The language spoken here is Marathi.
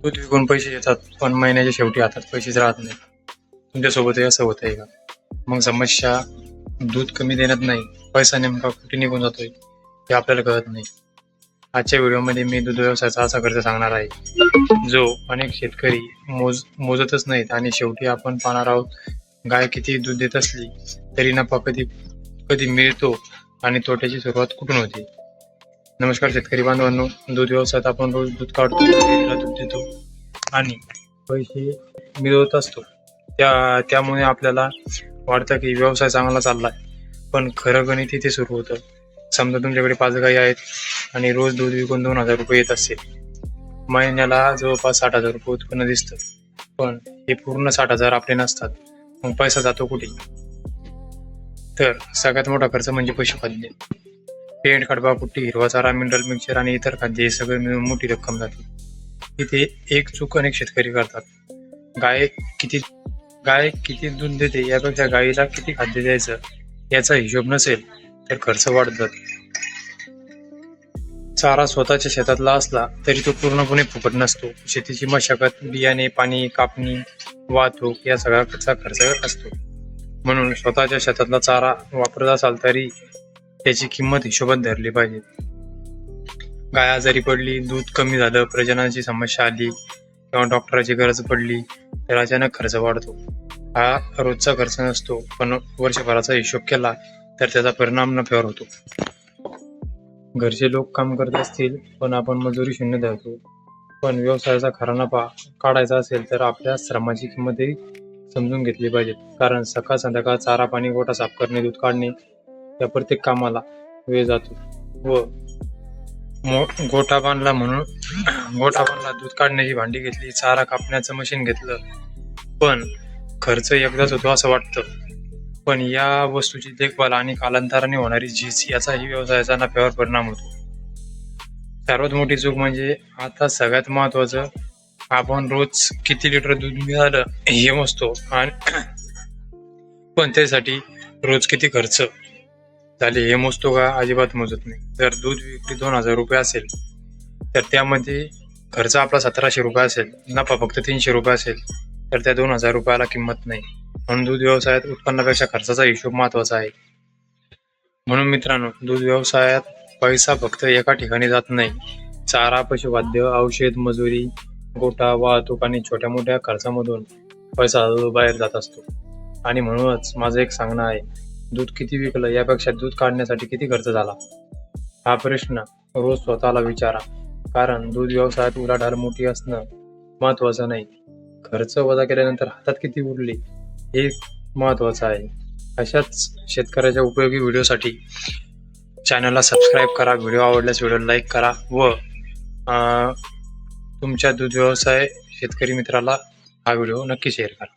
दूध विकून पैसे येतात, पण महिन्याच्या शेवटी हातात पैसेच राहत नाही. तुमच्यासोबतही असं होत आहे का? मग समस्या दूध कमी देण्यात नाही, पैसा नेमका कुठे निघून जातोय हे आपल्याला कळत नाही. आजच्या व्हिडिओमध्ये मी दूध व्यवसायाचा असा खर्च सांगणार आहे जो अनेक शेतकरी मोजतच नाहीत, आणि शेवटी आपण पाहणार आहोत गाय किती दूध देत असली तरी नफा कधी कधी मिळतो आणि तोट्याची सुरुवात कुठून होते. नमस्कार शेतकरी बांधवांनो, दूध व्यवसायात आपण रोज दूध काढतो, डेअरीला दूध देतो आणि पैसे मिळवत असतो. त्यामुळे आपल्याला वाटतं की व्यवसाय चांगला चाललाय, पण खरं गणित इथे सुरू होतं. समजा तुमच्याकडे 5 गायी आहेत आणि रोज दूध विकून 2,000 रुपये येत असेल. महिन्याला जवळपास 60,000 रुपये उत्पन्न दिसतं, पण हे पूर्ण 60,000 आपले नसतात. मग पैसा जातो कुठे? तर सगळ्यात मोठा खर्च म्हणजे पशुखाद्य. पेंड, कडबा, कुट्टी, हिरवा चारा, मिनरल मिक्सचर आणि इतर खाद्य हे सगळे मिळून मोठी रक्कम जाते. इथे एक चूक अनेक शेतकरी करतात. गाय किती दूध देते यापेक्षा गायीला किती खाद्य द्यायचं याचा हिशोब नसेल तर खर्च वाढत जातो. चारा स्वतःच्या शेतातला असला तरी तो पूर्णपणे फुकट नसतो. शेतीची मशागत, बियाणे, पाणी, कापणी, वाहतूक या सगळ्याचा खर्च असतो. म्हणून स्वतःच्या शेतातला चारा वापरत असाल तरी त्याची किंमत हिशोबात धरली पाहिजे. गाय आजारी पडली, दूध कमी झालं, प्रजननाची समस्या आली किंवा डॉक्टराची गरज पडली तर अचानक खर्च वाढतो. हा रोजचा खर्च नसतो, पण वर्षभराचा हिशोब केला तर त्याचा परिणाम नफ्यावर होतो. घरचे लोक काम करत असतील पण आपण मजुरी शून्य धरतो. पण व्यवसायाचा खरा नफा काढायचा असेल तर आपल्या श्रमाची किंमतही समजून घेतली पाहिजे. कारण सकाळ संध्याकाळ चारा, पाणी, गोठा साफ करणे, दूध काढणे या प्रत्येक कामाला वेळ जातो. व गोठा बांधला, दूध काढण्याची भांडी घेतली, चारा कापण्याचं मशीन घेतलं, पण खर्च एकदाच होतो असं वाटतं. पण या वस्तूची देखभाल आणि कालांतराने होणारी झीज याचाही व्यवसायाचा नफ्यावर परिणाम होतो. सर्वात मोठी चूक म्हणजे आता सगळ्यात महत्वाचं, आपण रोज किती लिटर दूध मिळालं हे मोजतो, पण त्यासाठी रोज किती खर्च झाले हे मोजतो का? अजिबात मोजत नाही. जर दूध विक्री 2,000 रुपये असेल तर त्यामध्ये खर्च आपला 1,700 रुपये असेल, नफा फक्त 300 रुपये असेल तर त्या 2,000 रुपयाला किंमत नाही. म्हणून दूध व्यवसायात उत्पन्नापेक्षा खर्चाचा हिशोब महत्वाचा आहे. म्हणून मित्रांनो, दूध व्यवसायात पैसा फक्त एका ठिकाणी जात नाही. चारा, पशुखाद्य, औषध, मजुरी, गोठा, वाहतूक आणि छोट्या मोठ्या खर्चामधून पैसा बाहेर जात असतो. आणि म्हणूनच माझं एक सांगणं आहे, दूध किती विकलं यापेक्षा दूध काढण्यासाठी किती खर्च झाला हा प्रश्न रोज स्वतःला विचारा. कारण दूध व्यवसायात उलाढाल मोठी असणं महत्वाचं नाही, खर्च वजा केल्यानंतर हातात किती उरले हे महत्वाचं आहे. अशाच शेतकऱ्याच्या उपयोगी व्हिडिओसाठी चॅनलला सबस्क्राईब करा, व्हिडिओ आवडल्यास व्हिडिओ लाईक करा व तुमच्या दूध व्यवसाय शेतकरी मित्राला हा व्हिडिओ नक्की शेअर करा.